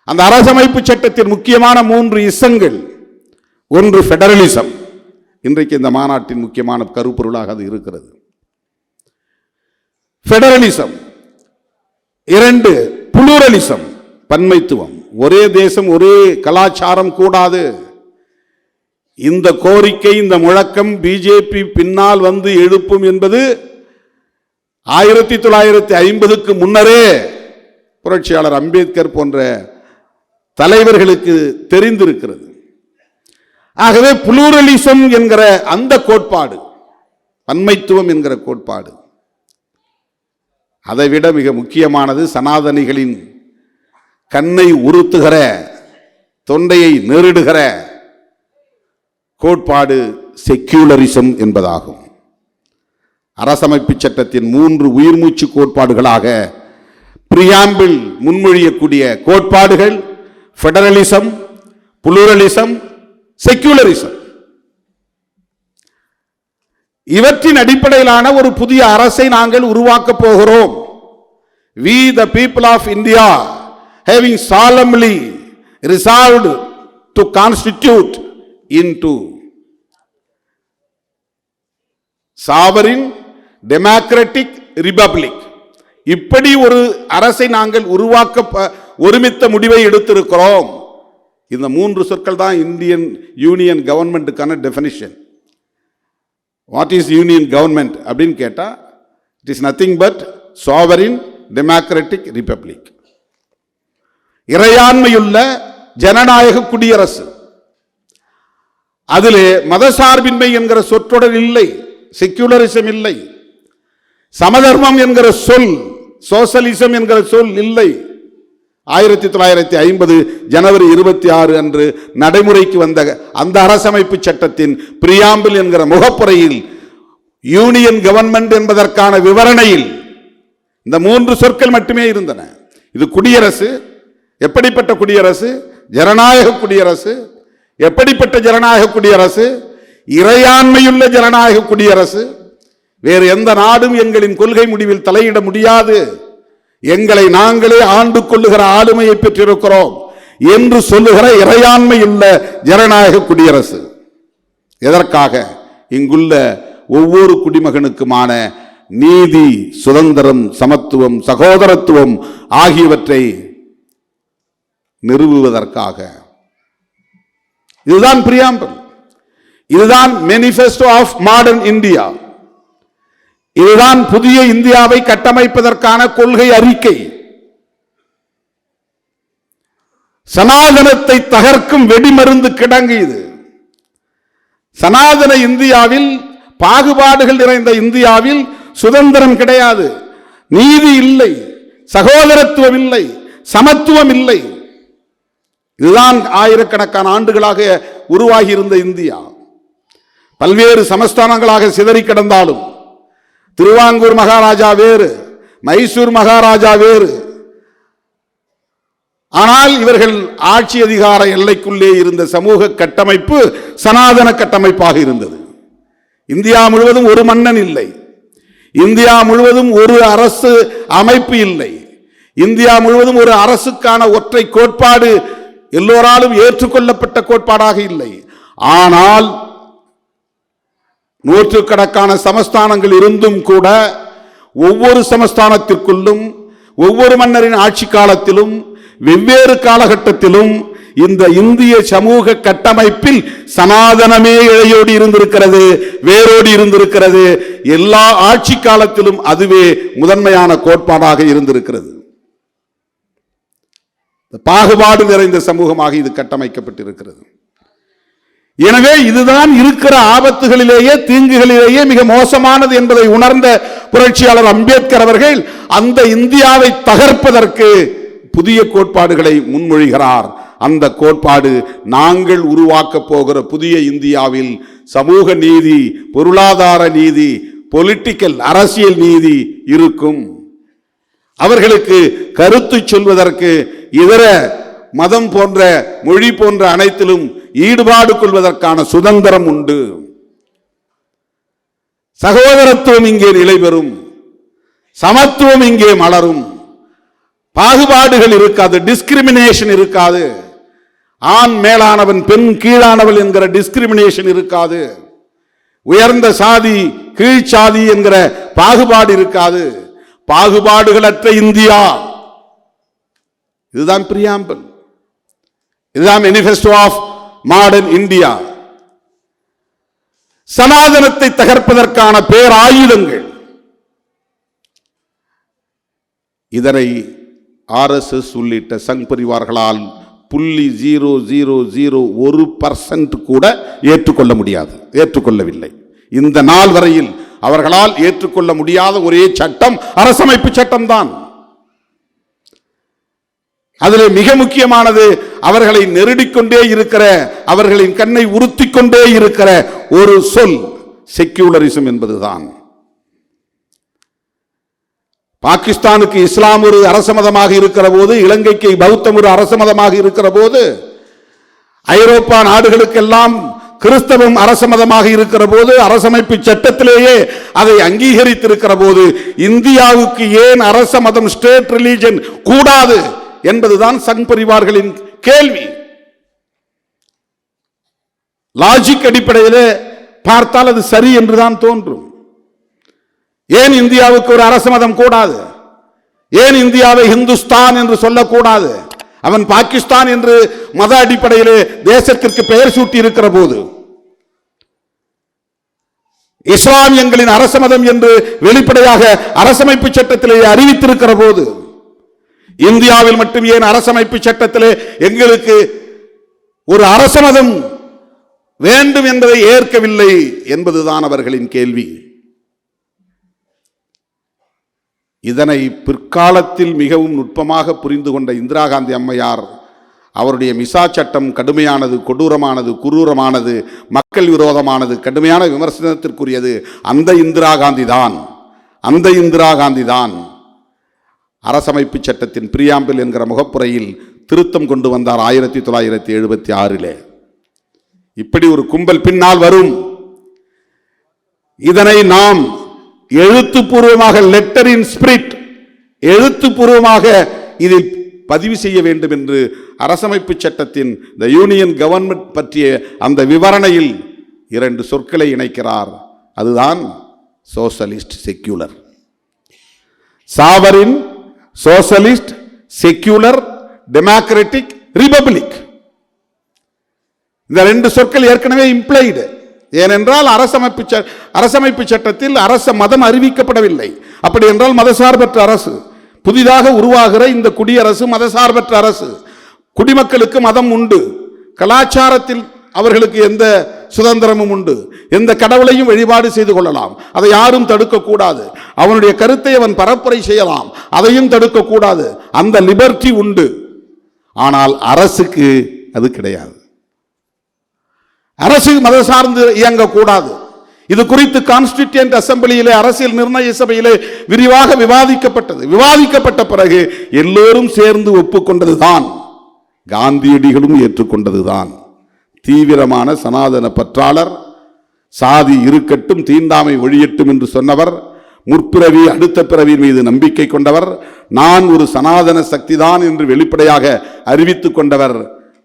S1: அந்த அரசமைப்பு சட்டத்தின் முக்கியமான 3 இசங்கள், ஒன்று ஃபெடரலிசம், இன்றைக்கு இந்த மாநாட்டின் முக்கியமான கருப்பொருளாக அது இருக்கிறது. ஃபெடரலிசம். 2 புளூரலிசம், பன்மைத்துவம். ஒரே தேசம், ஒரே கலாச்சாரம் கூடாது. இந்த கோரிக்கை, இந்த முழக்கம் பிஜேபி பின்னால் வந்து எழுப்பும் என்பது 1950க்கு முன்னரே புரட்சியாளர் அம்பேத்கர் போன்ற தலைவர்களுக்கு தெரிந்திருக்கிறது. ஆகவே புளூரலிசம் என்கிற அந்த கோட்பாடு, பன்மைத்துவம் என்கிற கோட்பாடு, அதைவிட மிக முக்கியமானது சனாதனிகளின் கண்ணை உறுத்துகிற, தொண்டையை நெருடுகிற கோட்பாடு செக்யூலரிசம் என்பதாகும். அரசமைப்பு சட்டத்தின் 3 உயிர்மூச்சு கோட்பாடுகளாக பிரியாம்பிள் முன்மொழியக்கூடிய கோட்பாடுகள் ஃபெடரலிசம், புளூரலிசம், செக்யூலரிசம். இவற்றின் அடிப்படையிலான ஒரு புதிய அரசை நாங்கள் உருவாக்கப் போகிறோம். We the people of India having solemnly resolved to constitute into sovereign democratic republic. இப்படி ஒரு அரசை நாங்கள் உருவாக்க ஒருமித்த முடிவை எடுத்திருக்கிறோம். இந்த 3 சொற்கள் தான் இந்தியன் யூனியன் கவர்மெண்ட்டுக்கான definition. What is union government அப்படின்னு கேட்டால், it is nothing but sovereign democratic republic, இறையாண்மையுள்ள ஜனநாயக குடியரசு. அதிலே மதசார்பின்மை என்கிற சொற்றொடர் இல்லை, செக்யூலரிசம் இல்லை, சமதர்மம் என்கிற சொல், சோசலிசம் என்கிற சொல் இல்லை. 1950 ஜனவரி 26 அன்று நடைமுறைக்கு வந்த அந்த அரசமைப்பு சட்டத்தின் பிரியாம்பிள் என்கிற முகப்புரையில் யூனியன் கவர்மெண்ட் என்பதற்கான விவரணையில் இந்த 3 சொற்கள் மட்டுமே இருந்தன. இது குடியரசு. எப்படிப்பட்ட குடியரசு? ஜனநாயக குடியரசு. எப்படிப்பட்ட ஜனநாயக குடியரசு? இறையாண்மையுள்ள ஜனநாயக குடியரசு. வேறு எந்த நாடும் எங்களின் கொள்கை முடிவில் தலையிட முடியாது, எங்களை நாங்களே ஆண்டு கொள்ளுகிற ஆளுமையை பெற்றிருக்கிறோம் என்று சொல்லுகிற இறையாண்மையுள்ள ஜனநாயக குடியரசு. எதற்காக? இங்குள்ள ஒவ்வொரு குடிமகனுக்குமான நீதி, சுதந்திரம், சமத்துவம், சகோதரத்துவம் ஆகியவற்றை நிறுவுவதற்காக. இதுதான் பிரியாம்பிள். இதுதான் மேனிஃபெஸ்டோ ஆஃப் மாடர்ன் இந்தியா. இதுதான் புதிய இந்தியாவை கட்டமைப்பதற்கான கொள்கை அறிக்கை. சனாதனத்தை தகர்க்கும் வெடிமருந்து கிடங்கு இது. சனாதன இந்தியாவில், பாகுபாடுகள் நிறைந்த இந்தியாவில் சுதந்திரம் கிடையாது, நீதி இல்லை, சகோதரத்துவம் இல்லை, சமத்துவம் இல்லை. இதுதான் ஆயிரக்கணக்கான ஆண்டுகளாக உருவாகி இருந்த இந்தியா. பல்வேறு சமஸ்தானங்களாக சிதறி கிடந்தாலும் திருவாங்கூர் மகாராஜா வேறு, மைசூர் மகாராஜா வேறு. ஆனால் இவர்கள் ஆட்சி அதிகார எல்லைக்குள்ளே இருந்த சமூக கட்டமைப்பு சனாதன கட்டமைப்பாக இருந்தது. இந்தியா முழுவதும் ஒரு மன்னன் இல்லை, இந்தியா முழுவதும் ஒரு அரசு அமைப்பு இல்லை, இந்தியா முழுவதும் ஒரு அரசுக்கான ஒற்றை கோட்பாடு எல்லோராலும் ஏற்றுக்கொள்ளப்பட்ட கோட்பாடாக இல்லை. ஆனால் நூற்றுக்கணக்கான சமஸ்தானங்கள் இருந்தும் கூட ஒவ்வொரு சமஸ்தானத்திற்குள்ளும் ஒவ்வொரு மன்னரின் ஆட்சி காலத்திலும் வெவ்வேறு காலகட்டத்திலும் இந்த இந்திய சமூக கட்டமைப்பில் சனாதனமே இழையோடி இருந்திருக்கிறது, வேரோடி இருந்திருக்கிறது. எல்லா ஆட்சி காலத்திலும் அதுவே முதன்மையான கோட்பாடாக இருந்திருக்கிறது. பாகுபாடு நிறைந்த சமூகமாக இது கட்டமைக்கப்பட்டிருக்கிறது. எனவே இதுதான் இருக்கிற ஆபத்துகளிலேயே, தீங்குகளிலேயே மிக மோசமானது என்பதை உணர்ந்த புரட்சியாளர் அம்பேத்கர் அவர்கள் அந்த இந்தியாவை தகர்ப்பதற்கு புதிய கோட்பாடுகளை முன்மொழிகிறார். அந்த கோட்பாடு நாங்கள் உருவாக்க போகிற புதிய இந்தியாவில் சமூக நீதி, பொருளாதார நீதி, பொலிட்டிக்கல் அரசியல் நீதி இருக்கும். அவர்களுக்கு கருத்து சொல்வதற்கு இதர மதம் போன்ற மொழி போன்ற அனைத்திலும் ஈடுபாடு கொள்வதற்கான சுதந்திரம் உண்டு. சகோதரத்துவம் இங்கே நிலை பெறும், சமத்துவம் இங்கே மலரும், பாகுபாடுகள் இருக்காது, டிஸ்கிரிமினேஷன் இருக்காது, ஆண் மேலானவன் பெண் கீழானவள் என்கிற டிஸ்கிரிமினேஷன் இருக்காது, உயர்ந்த சாதி கீழ் சாதி என்கிற பாகுபாடு இருக்காது, பாகுபாடுகளற்ற இந்தியா. இதுதான் பிரியாம்பிள், இதுதான் மேனிஃபெஸ்டோ ஆஃப் மாடர்ன் இந்தியா. சனாதனத்தை தகர்ப்பதற்கான பேராயுதங்கள். இதனை RSS உள்ளிட்ட சங் பரிவார்களால் 0.001% கூட ஏற்றுக்கொள்ள முடியாது, ஏற்றுக்கொள்ளவில்லை. இந்த நாள் வரையில் அவர்களால் ஏற்றுக்கொள்ள முடியாத ஒரே சட்டம் அரசமைப்பு சட்டம் தான். அதில் மிக முக்கியமானது அவர்களை நெருடிக்கொண்டே இருக்கிற, அவர்களின் கண்ணை உறுத்திக் கொண்டே இருக்கிற ஒரு சொல் செக்யூலரிசம் என்பதுதான். பாகிஸ்தானுக்கு இஸ்லாம் ஒரு அரச மதமாக இருக்கிற போது, இலங்கைக்கு பௌத்தம் ஒரு அரச மதமாக இருக்கிற போது, ஐரோப்பா நாடுகளுக்கெல்லாம் கிறிஸ்தவம் அரச மதமாக இருக்கிற போது, அரசமைப்பு சட்டத்திலேயே அதை அங்கீகரித்திருக்கிற போது, இந்தியாவுக்கு ஏன் அரச மதம், ஸ்டேட் ரிலிஜன் கூடாது என்பதுதான் சங் பரிவார்களின் கேள்வி. லாஜிக் அடிப்படையில் பார்த்தால் அது சரி என்றுதான் தோன்றும். ஏன் இந்தியாவுக்கு ஒரு அரச மதம் கூடாது? ஏன் இந்தியாவை இந்துஸ்தான் என்று சொல்லக்கூடாது? அவன் பாகிஸ்தான் என்று மத அடிப்படையிலே தேசத்திற்கு பெயர் சூட்டி இருக்கிற போது, இஸ்லாமியங்களின் அரச மதம் என்று வெளிப்படையாக அரசமைப்பு சட்டத்திலே அறிவித்திருக்கிற போது, இந்தியாவில் மட்டும் ஏன் அரசமைப்பு சட்டத்திலே எங்களுக்கு ஒரு அரச மதம் வேண்டும் என்பதை ஏற்கவில்லை என்பதுதான் அவர்களின் கேள்வி. இதனை பிற்காலத்தில் மிகவும் நுட்பமாக புரிந்து கொண்ட இந்திரா காந்தி அம்மையார் அவருடைய மிசா சட்டம் கடுமையானது, கொடூரமானது, குரூரமானது, மக்கள் விரோதமானது, கடுமையான விமர்சனத்திற்குரியது. அந்த இந்திரா காந்தி தான் அரசமைப்பு சட்டத்தின் பிரியாம்பிள் என்கிற முகப்புரையில் திருத்தம் கொண்டு வந்தார் 1976. இப்படி ஒரு கும்பல் பின்னால் வரும். இதனை நாம் எழுத்துப்பூர்வமாக, லெட்டர் இன் ஸ்பிரிட், எழுத்துப்பூர்வமாக இதில் பதிவு செய்ய வேண்டும் என்று அரசமைப்பு சட்டத்தின் த யூனியன் கவர்மெண்ட் பற்றிய அந்த விவரணையில் 2 சொற்களை இணைக்கிறார். அதுதான் socialist, secular. Sovereign, socialist, secular, democratic, republic. இந்த 2 சொற்கள் ஏற்கனவே இம்ப்ளைடு. ஏனென்றால் அரசமைப்பு சட்டத்தில் அரச மதம் அறிவிக்கப்படவில்லை. அப்படி என்றால் மதசார்பற்ற அரசு. புதிதாக உருவாகிற இந்த குடியரசு மதசார்பற்ற அரசு. குடிமக்களுக்கு மதம் உண்டு, கலாச்சாரத்தில் அவர்களுக்கு எந்த சுதந்திரமும் உண்டு, எந்த கடவுளையும் வழிபாடு செய்து கொள்ளலாம், அதை யாரும் தடுக்கக்கூடாது. அவனுடைய கருத்தை அவன் பரப்புரை செய்யலாம், அதையும் தடுக்கக்கூடாது. அந்த லிபர்ட்டி உண்டு. ஆனால் அரசுக்கு அது கிடையாது. அரசு மத சார்ந்து இயங்கக்கூடாது. இது குறித்து கான்ஸ்டிடியூயன்ட் அசெம்பிளியிலே, அரசியல் நிர்ணய சபையிலே விரிவாக விவாதிக்கப்பட்டது. விவாதிக்கப்பட்ட பிறகு எல்லோரும் சேர்ந்து ஒப்புக்கொண்டதுதான், காந்தியடிகளும் ஏற்றுக்கொண்டதுதான். தீவிரமான சனாதன பற்றாளர், சாதி இருக்கட்டும் தீண்டாமை ஒழியட்டும் என்று சொன்னவர், முற்பிறவி அடுத்த பிறவி மீது நம்பிக்கை கொண்டவர், நான் ஒரு சனாதன சக்திதான் என்று வெளிப்படையாக அறிவித்துக் கொண்டவர்.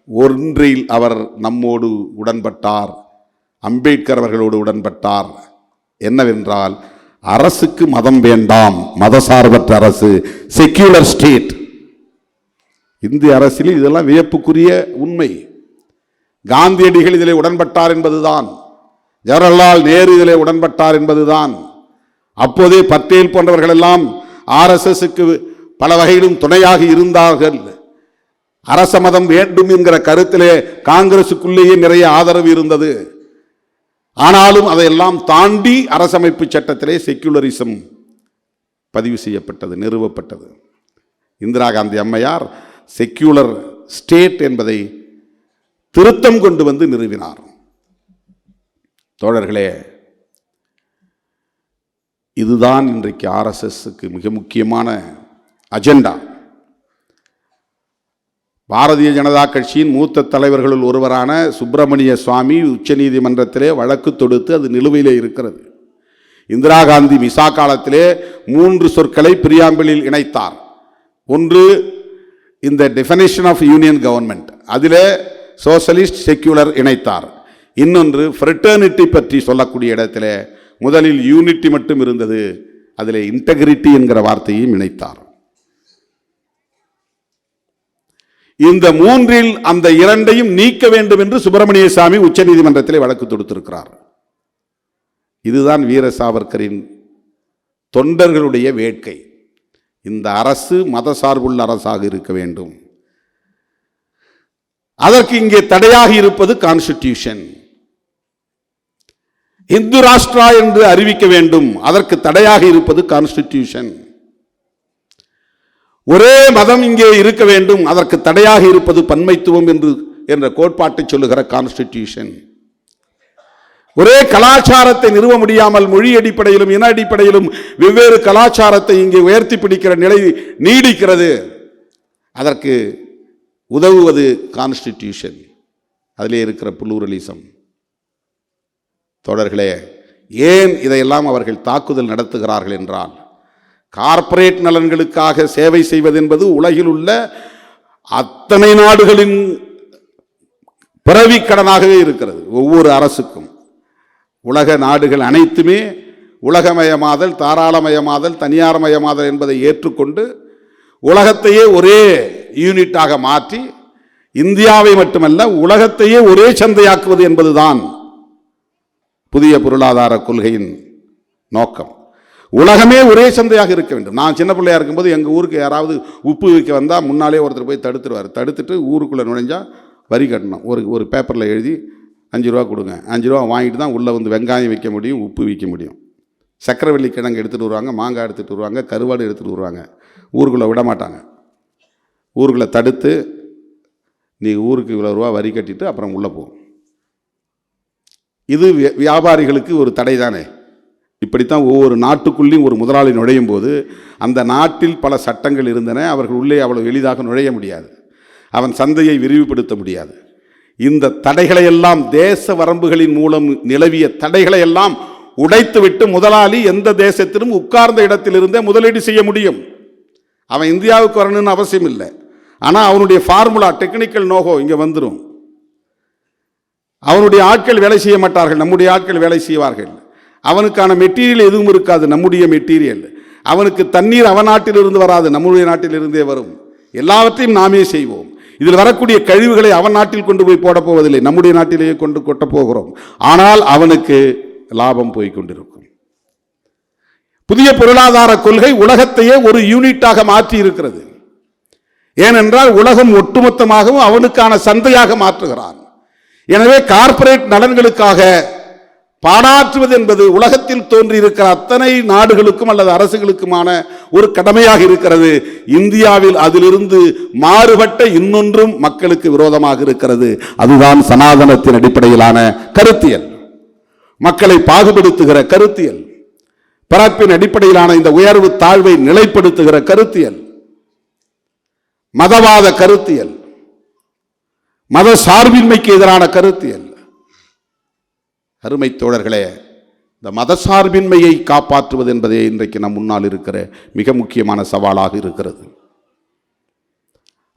S1: ஒன்றில் அவர் நம்மோடு உடன்பட்டார், அம்பேத்கர் அவர்களோடு உடன்பட்டார். என்னவென்றால், அரசுக்கு மதம் வேண்டாம், மதசார்பற்ற அரசு, செக்யூலர் ஸ்டேட். இந்திய அரசியலில் இதெல்லாம் வியப்புக்குரிய உண்மை. காந்தியடிகள் இதிலே உடன்பட்டார் என்பதுதான், ஜவஹர்லால் நேரு இதிலே உடன்பட்டார் என்பதுதான். அப்போதே பட்டேல் போன்றவர்கள் எல்லாம் RSSக்கு பல வகையிலும் துணையாக இருந்தார்கள். அரச மதம் வேண்டும் என்கிற கருத்திலே காங்கிரசுக்குள்ளேயே நிறைய ஆதரவு இருந்தது. ஆனாலும் அதையெல்லாம் தாண்டி அரசமைப்பு சட்டத்திலே செக்யூலரிசம் பதிவு செய்யப்பட்டது, நிறுவப்பட்டது. இந்திரா காந்தி அம்மையார் செக்யூலர் ஸ்டேட் என்பதை திருத்தம் கொண்டு வந்து நிறுவினார். தோழர்களே, இதுதான் இன்றைக்கு RSSக்கு மிக முக்கியமான அஜெண்டா. பாரதிய ஜனதா கட்சியின் மூத்த தலைவர்களுள் ஒருவரான சுப்பிரமணிய சுவாமி உச்சநீதிமன்றத்திலே வழக்கு தொடுத்து அது நிலுவையிலே இருக்கிறது. இந்திரா காந்தி மிசா காலத்திலே 3 சொற்களை பிரியாம்பிளில் இணைத்தார். ஒன்று இந்த டெஃபினிஷன் ஆஃப் யூனியன் கவர்மெண்ட், அதிலே சோசலிஸ்ட் செக்யூலர் இணைத்தார். இன்னொன்று ஃப்ரெட்டர்னிட்டி பற்றி சொல்லக்கூடிய இடத்திலே முதலில் யூனிட்டி மட்டும் இருந்தது, அதிலே இன்டெகிரிட்டி என்கிற வார்த்தையும் இணைத்தார். இந்த 3இல் அந்த 2ஐயும் நீக்க வேண்டும் என்று சுப்பிரமணிய சாமி உச்சநீதிமன்றத்திலே வழக்கு தொடுத்திருக்கிறார். இதுதான் வீர சாவர்கரின் தொண்டர்களுடைய வேட்கை. இந்த அரசு மத சார்புள்ள அரசாக இருக்க வேண்டும். அதற்கு இங்கே தடையாக இருப்பது கான்ஸ்டிடியூஷன். இந்து ராஷ்டிரா என்று அறிவிக்க வேண்டும், அதற்கு தடையாக இருப்பது கான்ஸ்டிடியூஷன். ஒரே மதம் இங்கே இருக்க வேண்டும், அதற்கு தடையாக இருப்பது பன்மைத்துவம் என்ற கோட்பாட்டை சொல்லுகிற கான்ஸ்டிடியூஷன். ஒரே கலாச்சாரத்தை நிறுவ முடியாமல் மொழி அடிப்படையிலும் இன அடிப்படையிலும் வெவ்வேறு கலாச்சாரத்தை இங்கே உயர்த்தி பிடிக்கிற நிலை நீடிக்கிறது, அதற்கு உதவுவது கான்ஸ்டிடியூஷன். அதிலே இருக்கிற புளூரலிசம். தொடர்களே, ஏன் இதையெல்லாம் அவர்கள் தாக்குதல் நடத்துகிறார்கள் என்றால், கார்ப்பரேட் நலன்களுக்காக சேவை செய்வது என்பது உலகில் உள்ள அத்தனை நாடுகளின் பிறவி கடனாகவே இருக்கிறது. ஒவ்வொரு அரசுக்கும் உலக நாடுகள் அனைத்துமே உலகமயமாதல், தாராளமயமாதல், தனியார்மயமாதல் என்பதை ஏற்றுக்கொண்டு உலகத்தையே ஒரே யூனிட்டாக மாற்றி இந்தியாவை மட்டுமல்ல உலகத்தையே ஒரே சந்தையாக்குவது என்பதுதான் புதிய பொருளாதார கொள்கையின் நோக்கம். உலகமே ஒரே சந்தையாக இருக்க வேண்டும். நான் சின்ன பிள்ளையா இருக்கும்போது எங்கள் ஊருக்கு யாராவது உப்பு விற்க வந்தால் முன்னாலே ஒருத்தர் போய் தடுத்துருவார். தடுத்துட்டு ஊருக்குள்ளே நுழைஞ்சா வரி கட்டணும். ஒரு பேப்பரில் எழுதி 5 ரூபா கொடுங்க, 5 ரூபா வாங்கிட்டு தான் உள்ளே வந்து வெங்காயம் விற்க முடியும், உப்பு விற்க முடியும். சக்கரவள்ளி கிழங்கு எடுத்துகிட்டு வருவாங்க, மாங்காய் எடுத்துகிட்டு வருவாங்க, கருவாடு எடுத்துகிட்டு வருவாங்க. ஊருக்குள்ளே விட மாட்டாங்க. ஊருக்குள்ளே தடுத்து, நீ ஊருக்கு இவ்வளோ ரூபா வரி கட்டிட்டு அப்புறம் உள்ளே போ. இது வியாபாரிகளுக்கு ஒரு தடை தானே. இப்படித்தான் ஒவ்வொரு நாட்டுக்குள்ளேயும் ஒரு முதலாளி நுழையும் போது அந்த நாட்டில் பல சட்டங்கள் இருந்தன. அவர்கள் உள்ளே அவ்வளவு எளிதாக நுழைய முடியாது. அவன் சந்தையை விரிவுபடுத்த முடியாது. இந்த தடைகளை எல்லாம், தேச வரம்புகளின் மூலம் நிலவிய தடைகளை எல்லாம் உடைத்துவிட்டு முதலாளி எந்த தேசத்திலும் உட்கார்ந்த இடத்திலிருந்தே முதலீடு செய்ய முடியும். அவன் இந்தியாவுக்கு வரணும்னு அவசியம் இல்லை. ஆனால் அவனுடைய ஃபார்முலா, டெக்னிக்கல் நோகோ இங்கே வந்துடும். அவனுடைய ஆட்கள் வேலை செய்ய மாட்டார்கள், நம்முடைய ஆட்கள் வேலை செய்வார்கள். அவனுக்கான மெட்டீரியல் எதுவும் இருக்காது, நம்முடைய மெட்டீரியல். அவனுக்கு தண்ணீர் அவன் நாட்டிலிருந்து வராது, நம்முடைய நாட்டிலிருந்தே வரும். எல்லாவற்றையும் நாமே செய்வோம். இதில் வரக்கூடிய கழிவுகளை அவன் நாட்டில் கொண்டு போய் போட போவதில்லை, நம்முடைய நாட்டிலேயே கொண்டு கொட்ட போகிறோம். ஆனால் அவனுக்கு லாபம் போய் கொண்டிருக்கும். புதிய பொருளாதார கொள்கை உலகத்தையே ஒரு யூனிட்டாக மாற்றி இருக்கிறது. ஏனென்றால் உலகம் ஒட்டுமொத்தமாகவும் அவனுக்கான சந்தையாக மாற்றுகிறான். எனவே கார்ப்பரேட் நலன்களுக்காக பாடாற்றுவது என்பது உலகத்தில் தோன்றி இருக்கிற அத்தனை நாடுகளுக்கும் அல்லது அரசுகளுக்குமான ஒரு கடமையாக இருக்கிறது. இந்தியாவில் அதிலிருந்து மாறுபட்ட இன்னொன்றும் மக்களுக்கு விரோதமாக இருக்கிறது. அதுதான் சனாதனத்தின் அடிப்படையிலான கருத்தியல், மக்களை பாகுபடுத்துகிற கருத்தியல், பிறப்பின் அடிப்படையிலான இந்த உயர்வு தாழ்வை நிலைப்படுத்துகிற கருத்தியல், மதவாத கருத்தியல், மத சார்பின்மைக்கு எதிரான கருத்தியல். அருமை தோழர்களே, இந்த மதசார்பின்மையை காப்பாற்றுவது என்பதே இன்றைக்கு நம் முன்னால் இருக்கிற மிக முக்கியமான சவாலாக இருக்கிறது.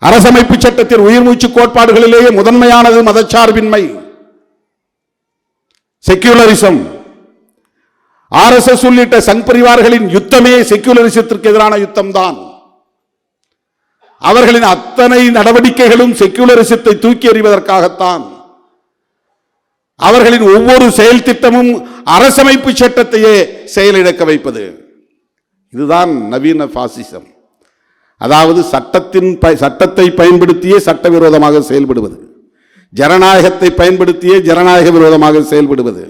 S1: அரசமைப்பு சட்டத்தின் உயிர்மூச்சு கோட்பாடுகளிலேயே முதன்மையானது மதச்சார்பின்மை, செக்யூலரிசம். ஆர்எஸ்எஸ் உள்ளிட்ட சங் பரிவார்களின் யுத்தமே செக்யூலரிசத்திற்கு எதிரான யுத்தம் தான். அவர்களின் அத்தனை நடவடிக்கைகளும் செக்யூலரிசத்தை தூக்கி எறிவதற்காகத்தான். அவர்களின் ஒவ்வொரு செயல் திட்டமும் அரசமைப்பு சட்டத்தையே செயலிழக்க வைப்பது. இதுதான் நவீன பாசிசம். அதாவது சட்டத்தை பயன்படுத்தியே சட்டவிரோதமாக செயல்படுவது, ஜனநாயகத்தை பயன்படுத்தியே ஜனநாயக விரோதமாக செயல்படுவது,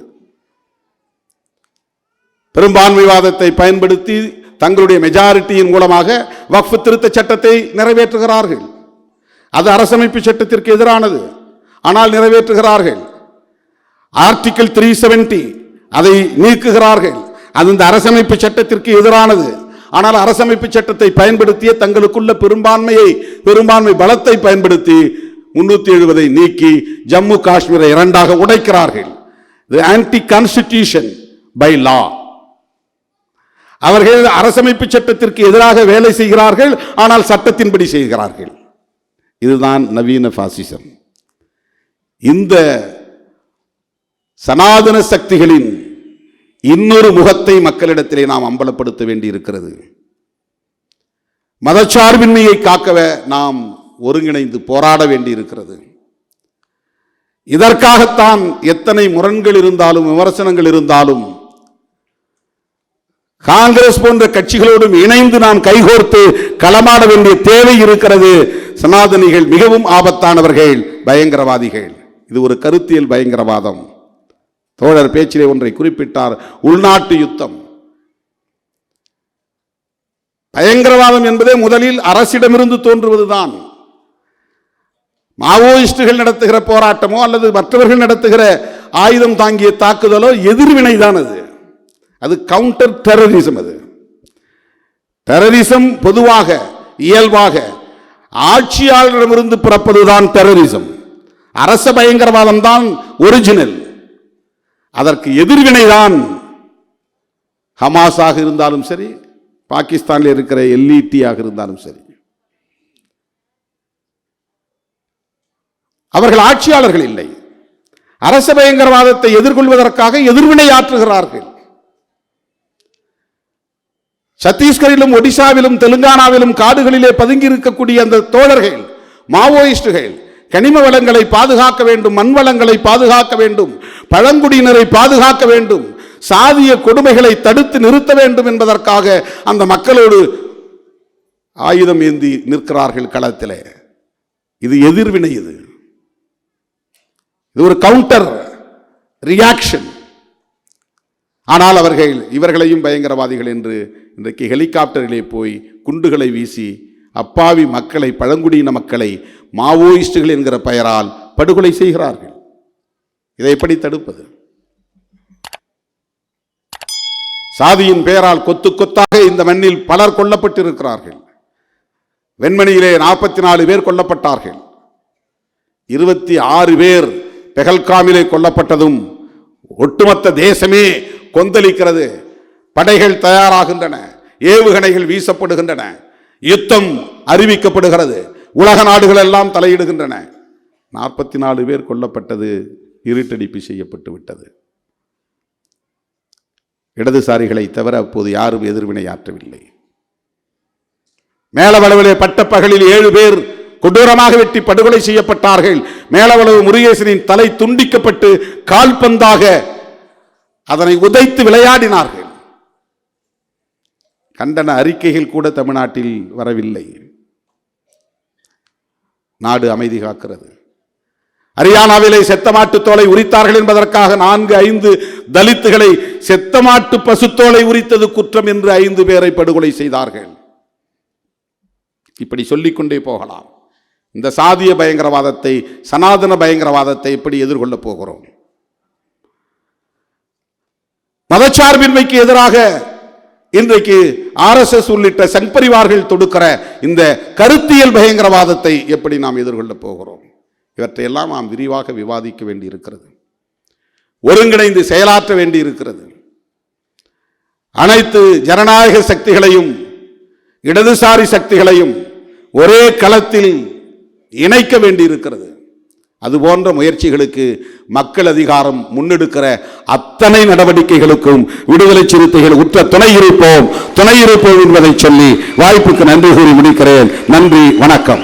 S1: பெரும்பான்மைவாதத்தை பயன்படுத்தி தங்களுடைய மெஜாரிட்டியின் மூலமாக வக்ஃப் திருத்த சட்டத்தை நிறைவேற்றுகிறார்கள். அது அரசமைப்பு சட்டத்திற்கு எதிரானது, ஆனால் நிறைவேற்றுகிறார்கள். ஆர்டிகிள் 370 அதை நீக்குகிறார்கள். அது இந்த அரசமைப்பு சட்டத்திற்கு எதிரானது, ஆனால் அரசமைப்பு சட்டத்தை பயன்படுத்திய தங்களுக்குள்ள பெரும்பான்மை பலத்தை பயன்படுத்தி 370 நீக்கி ஜம்மு காஷ்மீரை இரண்டாக உடைக்கிறார்கள். Anti constitution by law. அவர்கள் அரசமைப்பு சட்டத்திற்கு எதிராக வேலை செய்கிறார்கள், ஆனால் சட்டத்தின்படி செய்கிறார்கள். இதுதான் நவீன பாசிசம். இந்த சனாதன சக்திகளின் இன்னொரு முகத்தை மக்களிடத்திலே நாம் அம்பலப்படுத்த வேண்டி இருக்கிறது. மதச்சார்பின்மையை காக்கவே நாம் ஒருங்கிணைந்து போராட வேண்டி இருக்கிறது. இதற்காகத்தான் எத்தனை முரண்கள் இருந்தாலும் விமர்சனங்கள் இருந்தாலும் காங்கிரஸ் போன்ற கட்சிகளோடும் இணைந்து நாம் கைகோர்த்து களமாட வேண்டிய தேவை இருக்கிறது. சனாதனிகள் மிகவும் ஆபத்தானவர்கள், பயங்கரவாதிகள். இது ஒரு கருத்தியல் பயங்கரவாதம். தோழர் பேச்சிலே ஒன்றை குறிப்பிட்டார், உள்நாட்டு யுத்தம். பயங்கரவாதம் என்பதே முதலில் அரசிடமிருந்து தோன்றுவதுதான். மாவோயிஸ்டுகள் நடத்துகிற போராட்டமோ அல்லது மற்றவர்கள் நடத்துகிற ஆயுதம் தாங்கிய தாக்குதலோ எதிர்வினை தான். அது கவுண்டர் டெரரிசம். அது டெரரிசம் பொதுவாக இயல்பாக ஆட்சியாளரிடமிருந்து பிறப்பதுதான் டெரரிசம். அரச பயங்கரவாதம் தான் ஒரிஜினல். அதற்கு எதிர்வினைதான் ஹமாஸாக இருந்தாலும் சரி, பாகிஸ்தானில் இருக்கிற எல்இடியாக இருந்தாலும் சரி. அவர்கள் ஆட்சியாளர்கள் இல்லை. அரச பயங்கரவாதத்தை எதிர்கொள்வதற்காக எதிர்வினை ஆற்றுகிறார்கள். சத்தீஸ்கரிலும் ஒடிசாவிலும் தெலுங்கானாவிலும் காடுகளிலே பதுங்கி இருக்கக்கூடிய அந்த தோழர்கள், மாவோயிஸ்டுகள் கனிம வளங்களை பாதுகாக்க வேண்டும், மண் வளங்களை பாதுகாக்க வேண்டும், பழங்குடியினரை பாதுகாக்க வேண்டும், சாதிய கொடுமைகளை தடுத்து நிறுத்த வேண்டும் என்பதற்காக அந்த மக்களோடு ஆயுதம் ஏந்தி நிற்கிறார்கள் களத்திலே. இது எதிர்வினை. இது ஒரு கவுண்டர் ரியாக்ஷன். ஆனால் அவர்கள் இவர்களையும் பயங்கரவாதிகள் என்று இன்றைக்கு ஹெலிகாப்டரிலே போய் குண்டுகளை வீசி அப்பாவி மக்களை, பழங்குடியின மக்களை மாவோயிஸ்டுகள் என்கிற பெயரால் படுகொலை செய்கிறார்கள். இதை எப்படி தடுப்பது? சாதியின் பெயரால் கொத்து கொத்தாக இந்த மண்ணில் பலர் கொல்லப்பட்டிருக்கிறார்கள். வெண்மணியிலே 44 பேர் கொல்லப்பட்டார்கள். 26 பேர் பெஹல்காமிலே கொல்லப்பட்டதும் ஒட்டுமொத்த தேசமே கொந்தளிக்கிறது. படைகள் தயாராகின்றன, ஏவுகணைகள் வீசப்படுகின்றன, யுத்தம் அறிவிக்கப்படுகிறது, உலக நாடுகள் எல்லாம் தலையிடுகின்றன. 44 பேர் கொல்லப்பட்டது, இருட்டடிப்பு செய்யப்பட்டு விட்டது. இடதுசாரிகளை தவிர அப்போது யாரும் எதிர்வினையாற்றவில்லை. மேலவளவிலே பட்டப்பகலில் 7 பேர் கொடூரமாக வெட்டி படுகொலை செய்யப்பட்டார்கள். மேலவளவு முருகேசனின் தலை துண்டிக்கப்பட்டு கால்பந்தாக அதனை உதைத்து விளையாடினார்கள். கண்டன அறிக்கைகள் கூட தமிழ்நாட்டில் வரவில்லை. நாடு அமைதி காக்கிறது. ஹரியானாவிலே செத்தமாட்டு தோலை உரித்தார்கள் என்பதற்காக 4-5 தலித்துகளை செத்தமாட்டு பசுத்தோலை உரித்தது குற்றம் என்று 5 பேரை படுகொலை செய்தார்கள். இப்படி சொல்லிக்கொண்டே போகலாம். இந்த சாதிய பயங்கரவாதத்தை, சனாதன பயங்கரவாதத்தை எப்படி எதிர்கொள்ளப் போகிறோம்? மதச்சார்பின்மைக்கு எதிராக இன்றைக்கு RSS உள்ளிட்ட சங்பரிவார்கள் தொடுக்கிற இந்த கருத்தியல் பயங்கரவாதத்தை எப்படி நாம் எதிர்கொள்ளப் போகிறோம்? இவற்றையெல்லாம் நாம் விரிவாக விவாதிக்க வேண்டியிருக்கிறது. ஒருங்கிணைந்து செயலாற்ற வேண்டியிருக்கிறது. அனைத்து ஜனநாயக சக்திகளையும் இடதுசாரி சக்திகளையும் ஒரே களத்தில் இணைக்க வேண்டியிருக்கிறது. அதுபோன்ற முயற்சிகளுக்கு மக்கள் அதிகாரம் முன்னெடுக்கிற அத்தனை நடவடிக்கைகளுக்கும் விடுதலை சிறுத்தைகள் உற்ற துணை இருப்போம் என்பதை சொல்லி வாய்ப்புக்கு நன்றி கூறி முடிக்கிறேன். நன்றி, வணக்கம்.